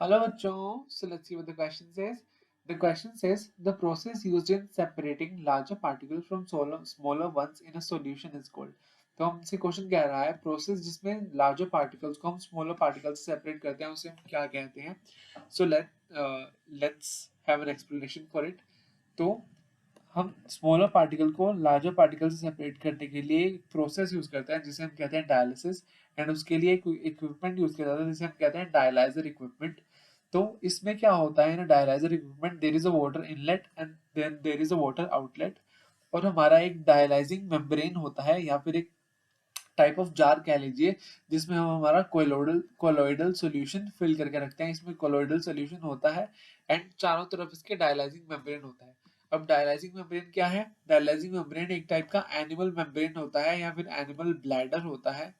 Hello बच्चों, so let's see what the question says. The question says the process used in separating larger particles from smaller ones in a solution is called. तो हमसे question कह रहा है process जिसमें larger particles को हम smaller particles से separate करते हैं उसे हम क्या कहते हैं. So let's have an explanation for it. तो हम स्मॉलर पार्टिकल को लार्जर पार्टिकल से सेपरेट करने के लिए एक प्रोसेस यूज करते हैं जिसे हम कहते हैं डायलिसिस. एंड उसके लिए एक इक्विपमेंट यूज किया जाता है जिसे हम कहते हैं डायलाइजर इक्विपमेंट. तो इसमें क्या होता है, in dialyser equipment there is a water inlet and then there is a water outlet. और हमारा एक डायलाइजिंग मेम्ब्रेन होता है या फिर एक टाइप ऑफ जार कह लीजिए जिसमें हम हमारा कोलोइडल सॉल्यूशन फिल करके रखते हैं. इसमें कोलोइडल सॉल्यूशन होता है एंड चारों तरफ इसके डायलाइजिंग मेम्ब्रेन होता है. अब डायलाइजिंग मेम्ब्रेन क्या है? डायलाइजिंग मेम्ब्रेन एक टाइप का एनिमल मेम्ब्रेन होता है या फिर एनिमल ब्लैडर होता है.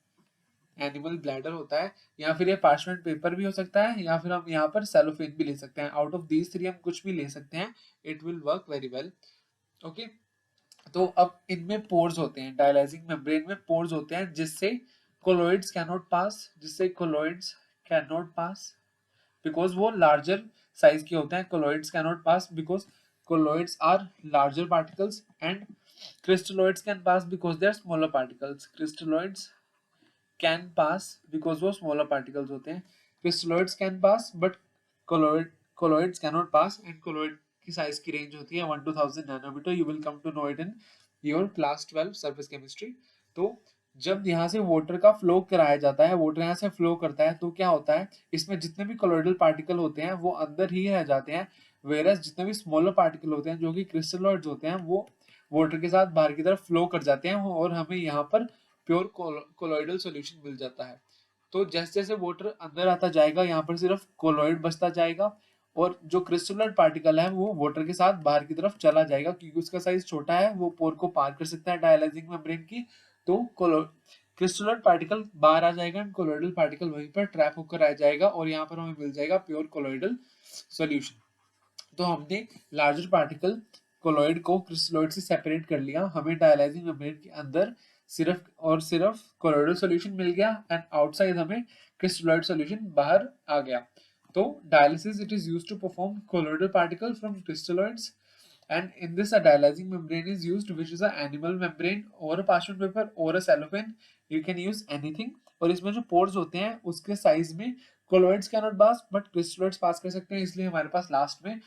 एनिमल ब्लैडर होता है या फिर ये पार्चमेंट पेपर भी हो सकता है या फिर हम यहाँ पर सेलोफेन भी ले सकते हैं. आउट ऑफ दीज थ्री हम कुछ भी ले सकते हैं. It will work very well. Okay. तो अब इनमें पोर्स होते हैं, डायलाइजिंग मेम्ब्रेन में पोर्स होते हैं जिससे colloids can not pass because वो लार्जर साइज के होते हैं. Colloids can not pass because colloids are larger particles and crystalloids can pass because they are smaller particles. Crystalloids can pass because वो smaller particles होते हैं. Crystalloids can pass but colloids can not pass. And colloid की size की range होती है 1 to 1000 nanometre. You will come to know it in your class 12 surface chemistry. तो जब यहाँ से वाटर का फ्लो कराया जाता है, वाटर यहाँ से फ्लो करता है, तो क्या होता है, इसमें जितने भी कोलोइडल पार्टिकल होते हैं वो अंदर ही रह जाते हैं. वेरस जितने भी स्मॉलर पार्टिकल होते हैं जो कि क्रिस्टलॉइड्स होते हैं वो वाटर के साथ बाहर की तरफ फ्लो कर जाते हैं और हमें यहाँ पर प्योर कोलोइडल सॉल्यूशन मिल जाता है. तो जैसे जैसे वाटर अंदर आता जाएगा यहाँ पर सिर्फ कोलोइड बचता जाएगा और जो क्रिस्टलोइड पार्टिकल है वो वाटर के साथ बाहर की तरफ चला जाएगा क्योंकि उसका साइज छोटा है, वो पोर को पार कर सकता है डायलाइजिंग मेम्ब्रेन की. तो क्रिस्टलोइड पार्टिकल बाहर आ जाएगा एंड कोलोइडल पार्टिकल वहीं पर ट्रैप होकर आ जाएगा और यहाँ पर हमें मिल जाएगा प्योर कोलोइडल सॉल्यूशन. तो हमने लार्जर पार्टिकल कोलॉइड को क्रिस्टलॉइड से सेपरेट कर लिया. हमें डायलाइजिंग मेम्ब्रेन के अंदर सिर्फ और सिर्फ कोलॉइडल सॉल्यूशन मिल गया एंड आउटसाइड हमें क्रिस्टलॉइड सॉल्यूशन बाहर आ गया. तो dialysis it is used to perform colloidal particle from crystalloids. And in this, a dialyzing membrane is used, which is an animal membrane or a parchment paper or a cellophane. You can use anything. और इसमें जो pores होते हैं उसके size में colloids can not pass but crystalloids pass कर सकते हैं. इसलिए हमारे पास लास्ट में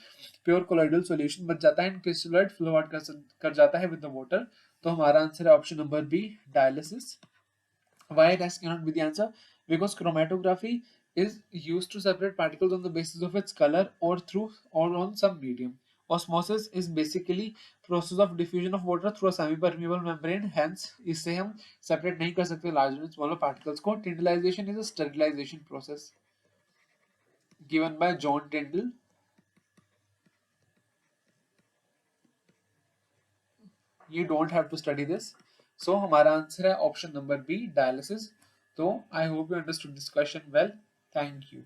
प्योर कोलोइडल सॉल्यूशन बच जाता है एंड क्रिस्टलोइड फ्लो आउट कर जाता है विद द वाटर. तो हमारा आंसर है option number B, dialysis. Why this cannot be the answer? Because chromatography is used to separate particles on the basis of its color or on some medium. Osmosis is basically process of diffusion of water through a semi-permeable membrane. Hence, इससे हम separate नहीं कर सकते larger and smaller particles को. Tyndallization is a sterilization process given by John Tyndall. You don't have to study this. So हमारा answer है option number B, dialysis. तो I hope you understood this question well. Thank you.